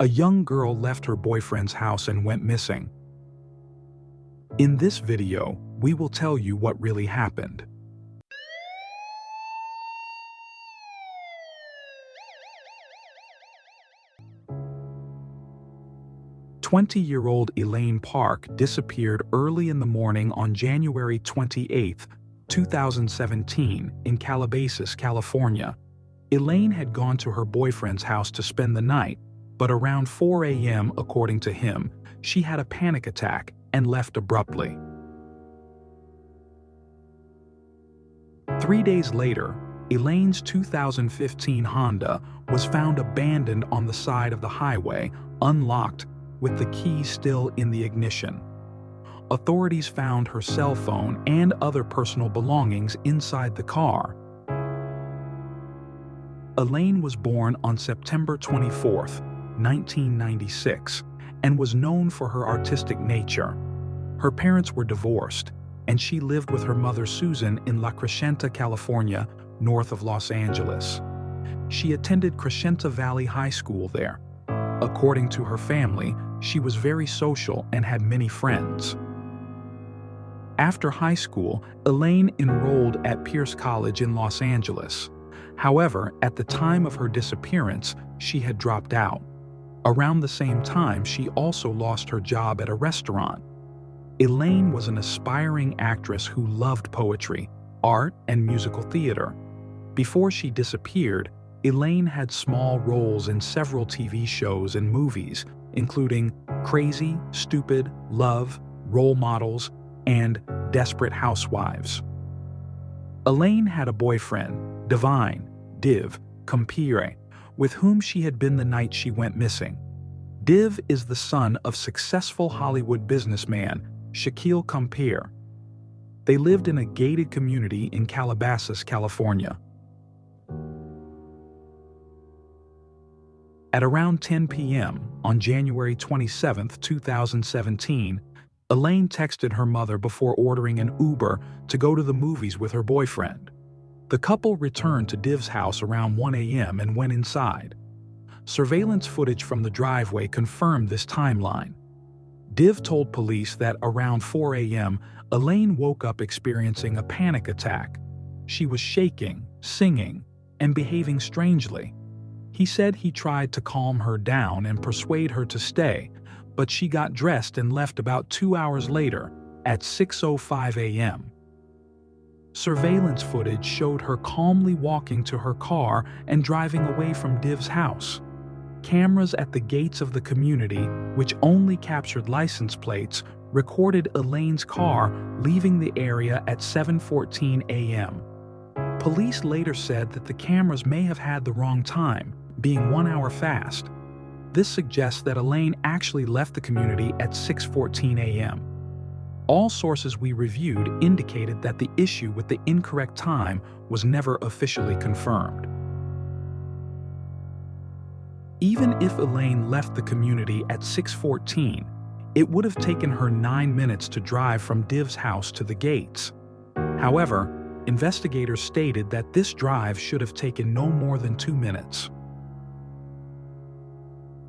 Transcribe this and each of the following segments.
A young girl left her boyfriend's house and went missing. In this video, we will tell you what really happened. 20-year-old Elaine Park disappeared early in the morning on January 28, 2017, in Calabasas, California. Elaine had gone to her boyfriend's house to spend the night, but around 4 a.m., according to him, she had a panic attack and left abruptly. 3 days later, Elaine's 2015 Honda was found abandoned on the side of the highway, unlocked, with the key still in the ignition. Authorities found her cell phone and other personal belongings inside the car. Elaine was born on September 24, 1996, and was known for her artistic nature. Her parents were divorced, and she lived with her mother Susan in La Crescenta, California, north of Los Angeles. She attended Crescenta Valley High School there. According to her family, she was very social and had many friends. After high school, Elaine enrolled at Pierce College in Los Angeles. However, at the time of her disappearance, she had dropped out. Around the same time, she also lost her job at a restaurant. Elaine was an aspiring actress who loved poetry, art, and musical theater. Before she disappeared, Elaine had small roles in several TV shows and movies, including Crazy, Stupid, Love, Role Models, and Desperate Housewives. Elaine had a boyfriend, Div Compire, with whom she had been the night she went missing. Div is the son of successful Hollywood businessman Shaquille Compire. They lived in a gated community in Calabasas, California. At around 10 p.m. on January 27, 2017, Elaine texted her mother before ordering an Uber to go to the movies with her boyfriend. The couple returned to Div's house around 1 a.m. and went inside. Surveillance footage from the driveway confirmed this timeline. Div told police that around 4 a.m., Elaine woke up experiencing a panic attack. She was shaking, singing, and behaving strangely. He said he tried to calm her down and persuade her to stay, but she got dressed and left about 2 hours later at 6:05 a.m. Surveillance footage showed her calmly walking to her car and driving away from Div's house. Cameras at the gates of the community, which only captured license plates, recorded Elaine's car leaving the area at 7:14 a.m. Police later said that the cameras may have had the wrong time, being 1 hour fast. This suggests that Elaine actually left the community at 6:14 a.m. All sources we reviewed indicated that the issue with the incorrect time was never officially confirmed. Even if Elaine left the community at 6:14, it would have taken her 9 minutes to drive from Div's house to the gates. However, investigators stated that this drive should have taken no more than 2 minutes.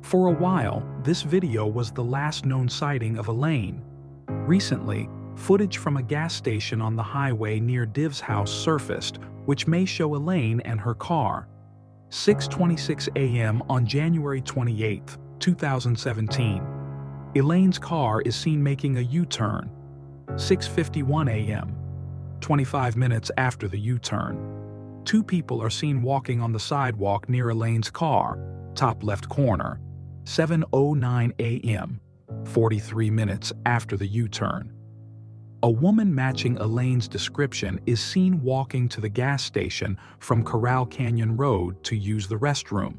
For a while, this video was the last known sighting of Elaine. Recently, footage from a gas station on the highway near Div's house surfaced, which may show Elaine and her car. 6:26 a.m. on January 28, 2017. Elaine's car is seen making a U-turn. 6:51 a.m. 25 minutes after the U-turn. 2 people are seen walking on the sidewalk near Elaine's car, top left corner. 7:09 a.m. 43 minutes after the U-turn. A woman matching Elaine's description is seen walking to the gas station from Corral Canyon Road to use the restroom.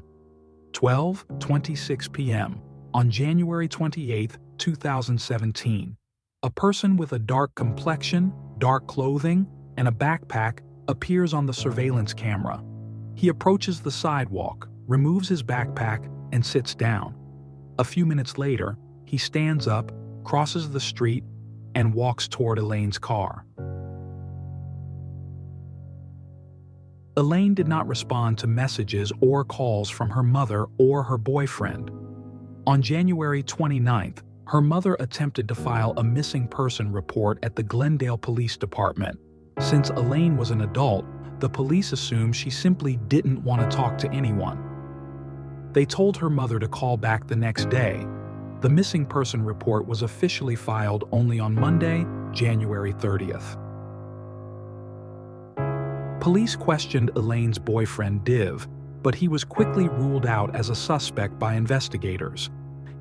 12:26 p.m. on January 28, 2017. A person with a dark complexion, dark clothing, and a backpack appears on the surveillance camera. He approaches the sidewalk, removes his backpack, and sits down. A few minutes later, he stands up, crosses the street, and walks toward Elaine's car. Elaine did not respond to messages or calls from her mother or her boyfriend. On January 29th, her mother attempted to file a missing person report at the Glendale Police Department. Since Elaine was an adult, the police assumed she simply didn't want to talk to anyone. They told her mother to call back the next day. The missing person report was officially filed only on Monday, January 30th. Police questioned Elaine's boyfriend, Div, but he was quickly ruled out as a suspect by investigators.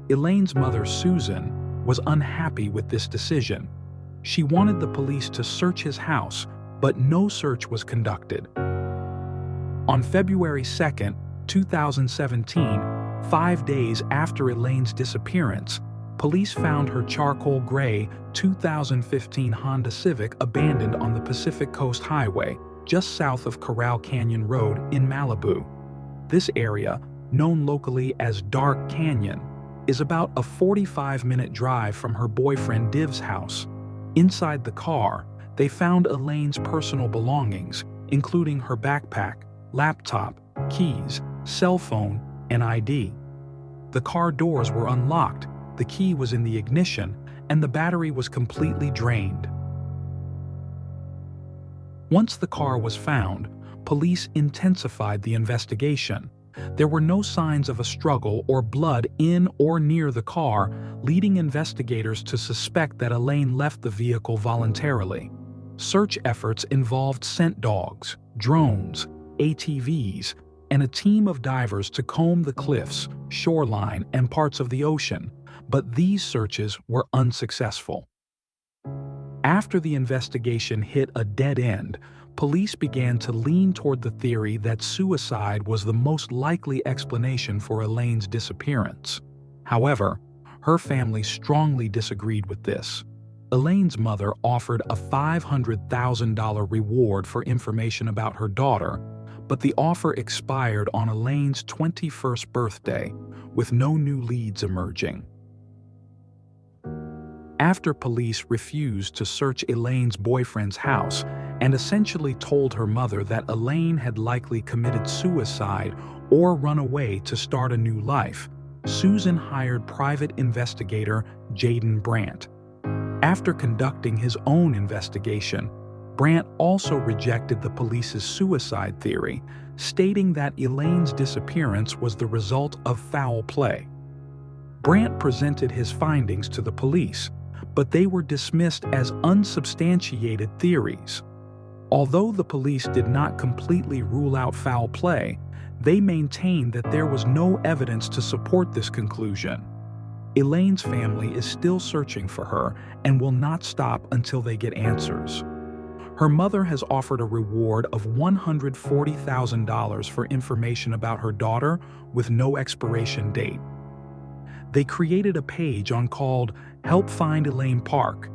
Elaine's mother, Susan, was unhappy with this decision. She wanted the police to search his house, but no search was conducted. On February 2, 2017, 5 days after Elaine's disappearance, police found her charcoal gray 2015 Honda Civic abandoned on the Pacific Coast Highway, just south of Corral Canyon Road in Malibu. This area, known locally as Dark Canyon, is about a 45-minute drive from her boyfriend Div's house. Inside the car, they found Elaine's personal belongings, including her backpack, laptop, keys, cell phone, and ID. The car doors were unlocked, the key was in the ignition, and the battery was completely drained. Once the car was found, police intensified the investigation. There were no signs of a struggle or blood in or near the car, leading investigators to suspect that Elaine left the vehicle voluntarily. Search efforts involved scent dogs, drones, ATVs, and a team of divers to comb the cliffs, shoreline, and parts of the ocean, but these searches were unsuccessful. After the investigation hit a dead end, police began to lean toward the theory that suicide was the most likely explanation for Elaine's disappearance. However, her family strongly disagreed with this. Elaine's mother offered a $500,000 reward for information about her daughter, but the offer expired on Elaine's 21st birthday, with no new leads emerging. After police refused to search Elaine's boyfriend's house and essentially told her mother that Elaine had likely committed suicide or run away to start a new life, Susan hired private investigator Jayden Brant. After conducting his own investigation, Brant also rejected the police's suicide theory, stating that Elaine's disappearance was the result of foul play. Brant presented his findings to the police, but they were dismissed as unsubstantiated theories. Although the police did not completely rule out foul play, they maintained that there was no evidence to support this conclusion. Elaine's family is still searching for her and will not stop until they get answers. Her mother has offered a reward of $140,000 for information about her daughter with no expiration date. They created a page called Help Find Elaine Park,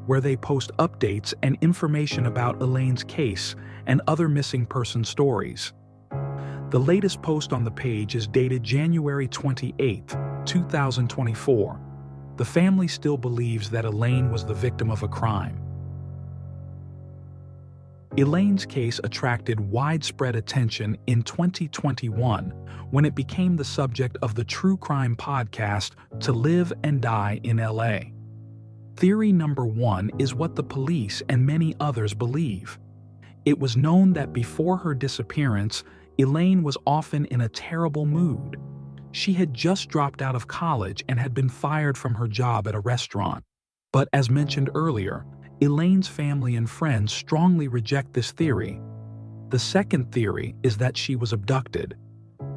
where they post updates and information about Elaine's case and other missing person stories. The latest post on the page is dated January 28, 2024. The family still believes that Elaine was the victim of a crime. Elaine's case attracted widespread attention in 2021 when it became the subject of the true crime podcast To Live and Die in LA. Theory number 1 is what the police and many others believe. It was known that before her disappearance, Elaine was often in a terrible mood. She had just dropped out of college and had been fired from her job at a restaurant. But as mentioned earlier, Elaine's family and friends strongly reject this theory. The second theory is that she was abducted.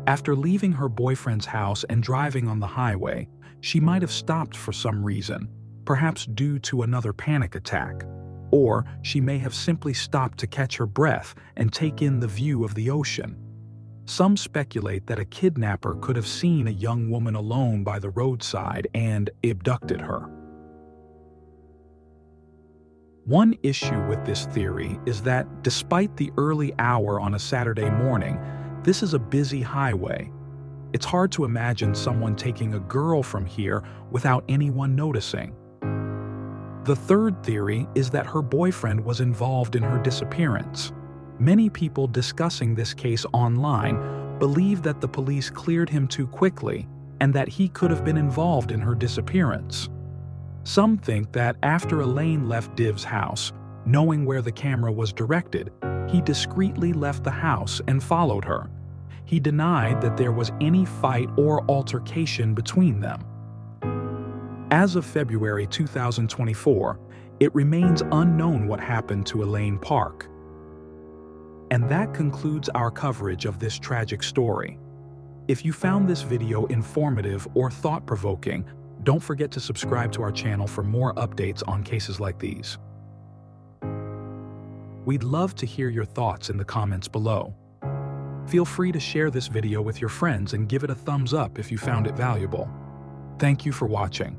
After leaving her boyfriend's house and driving on the highway, she might have stopped for some reason, perhaps due to another panic attack. Or she may have simply stopped to catch her breath and take in the view of the ocean. Some speculate that a kidnapper could have seen a young woman alone by the roadside and abducted her. One issue with this theory is that despite the early hour on a Saturday morning, this is a busy highway. It's hard to imagine someone taking a girl from here without anyone noticing. The third theory is that her boyfriend was involved in her disappearance. Many people discussing this case online believe that the police cleared him too quickly, and that he could have been involved in her disappearance. Some think that after Elaine left Div's house, knowing where the camera was directed, he discreetly left the house and followed her. He denied that there was any fight or altercation between them. As of February 2024, it remains unknown what happened to Elaine Park. And that concludes our coverage of this tragic story. If you found this video informative or thought-provoking, don't forget to subscribe to our channel for more updates on cases like these. We'd love to hear your thoughts in the comments below. Feel free to share this video with your friends and give it a thumbs up if you found it valuable. Thank you for watching.